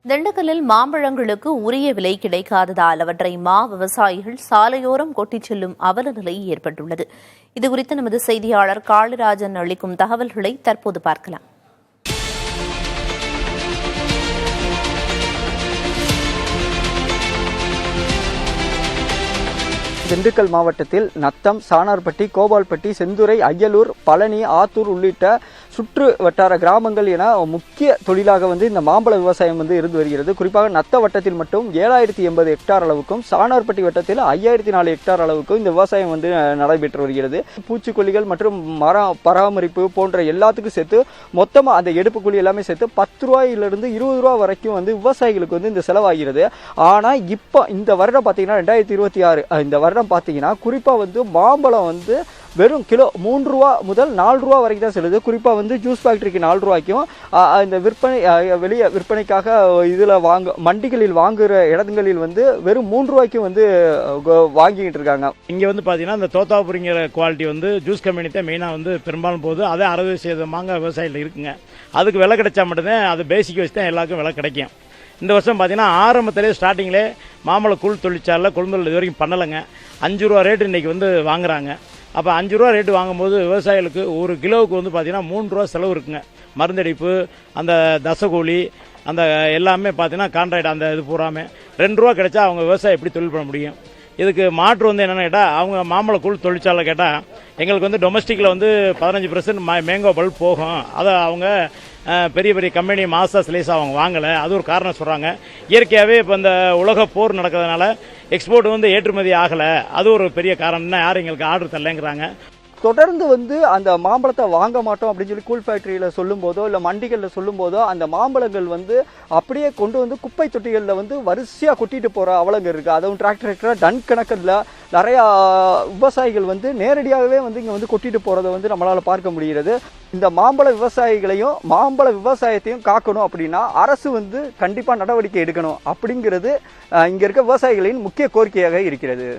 திண்டுக்கல்லில் மாம்பழங்களுக்கு உரிய விலை கிடைக்காததால் அவற்றை விவசாயிகள் சாலையோரம் கொட்டிச் செல்லும் அவல நிலை ஏற்பட்டுள்ளது. இதுகுறித்து நமது செய்தியாளர் காளிராஜன் அளிக்கும் தகவல்களை தற்போது பார்க்கலாம். திண்டுக்கல் மாவட்டத்தில் நத்தம், சானார்பட்டி, கோபால்பட்டி, செந்துறை, அய்யலூர், பழனி, ஆத்தூர் உள்ளிட்ட சுற்று வட்டார கிராமங்கள் என முக்கிய தொழிலாக இந்த மாம்பழ விவசாயம் இருந்து வருகிறது. குறிப்பாக நத்த வட்டத்தில் மட்டும் 7080 ஹெக்டார் அளவுக்கும், சானார்பட்டி வட்டத்தில் 5004 ஹெக்டார் அளவுக்கும் இந்த விவசாயம் நடைபெற்று வருகிறது. பூச்சிக்கொல்லிகள் மற்றும் மர பராமரிப்பு போன்ற எல்லாத்துக்கும் சேர்த்து மொத்தமாக அந்த எடுப்பு கூலி எல்லாமே சேர்த்து 10 ரூபாயிலிருந்து 20 ரூபா வரைக்கும் விவசாயிகளுக்கு இந்த செலவாகிறது. ஆனால் இப்போ இந்த வருடம் பார்த்தீங்கன்னா 2026 இந்த வருடம் பார்த்தீங்கன்னா குறிப்பாக மாம்பழம் வெறும் கிலோ 3 ரூபா முதல் 4 ரூபா வரைக்கும் தான் செல்லுது. குறிப்பாக ஜூஸ் ஃபேக்டரிக்கு 4 ரூபாய்க்கும் இந்த வெளியே விற்பனைக்காக இதில் மண்டிகளில் வாங்குகிற இடங்களில் வெறும் 3 ரூபாய்க்கும் வாங்கிக்கிட்டு இருக்காங்க. இங்கே பார்த்தீங்கன்னா இந்த தோத்தாபுரிங்கிற குவாலிட்டி ஜூஸ் கம்பெனி தான் மெயினாக பெரும்பாலும் போகுது. அதே 60% மாங்காய் விவசாயிகள் இருக்குங்க. அதுக்கு விலை கிடைச்சா மட்டும்தான் அது பேசிக் வச்சு தான் எல்லாருக்கும் விலை கிடைக்கும். இந்த வருஷம் பார்த்தீங்கன்னா ஆரம்பத்திலே ஸ்டார்டிங்லே மாம்பழ கூழ் தொழிற்சாலை கொள்முதல் இது வரைக்கும் பண்ணலைங்க. 5 ரூபா ரேட்டு இன்றைக்கி வாங்குறாங்க. அப்போ 5 ரூபா ரேட்டு வாங்கும்போது விவசாயிகளுக்கு ஒரு கிலோவுக்கு பார்த்தீங்கன்னா 3 ரூபா செலவு இருக்குங்க. மருந்தடிப்பு, அந்த தசகூலி, அந்த எல்லாமே பார்த்தீங்கன்னா கான்ட்ராக்ட் அந்த இது பூராமே 2 ரூபா கிடைச்சா அவங்க விவசாயம் எப்படி தொழில் பண்ண முடியும்? இதுக்கு மாற்று என்னென்னு கேட்டால், அவங்க மாம்பழ கூழ் தொழிற்சாலை கேட்டால் எங்களுக்கு டொமஸ்டிக்கில் 15% மேங்கோ பல்ப் போகும். அதை அவங்க பெரிய பெரிய கம்பெனி மாஸ்டர் ஸ்லைஸ் அவங்க வாங்கலை. அது ஒரு காரணம் சொல்கிறாங்க. இயற்கையாகவே இப்போ இந்த உலக போர் நடக்கிறதுனால எக்ஸ்போர்ட் ஏற்றுமதி ஆகலை. அது ஒரு பெரிய காரணம்னா யாரும் எங்களுக்கு ஆர்டர் தரலைங்கிறாங்க. தொடர்ந்து அந்த மாம்பழத்தை வாங்க மாட்டோம் அப்படின்னு சொல்லி கூல் ஃபேக்டரியில் சொல்லும் போதோ இல்லை மண்டிகளில் சொல்லும் போதோ அந்த மாம்பழங்கள் அப்படியே கொண்டு குப்பை தொட்டிகளில் வரிசையாக கொட்டிட்டு போகிற அவலங்கள் இருக்குது. அதுவும் டிராக்டர் டன் கணக்கில் நிறையா விவசாயிகள் நேரடியாகவே இங்கே கொட்டிட்டு போகிறத நம்மளால் பார்க்க முடிகிறது. இந்த மாம்பழ விவசாயிகளையும் மாம்பழ விவசாயத்தையும் காக்கணும் அப்படின்னா அரசு கண்டிப்பாக நடவடிக்கை எடுக்கணும் அப்படிங்கிறது இங்கே இருக்க விவசாயிகளின் முக்கிய கோரிக்கையாக இருக்கிறது.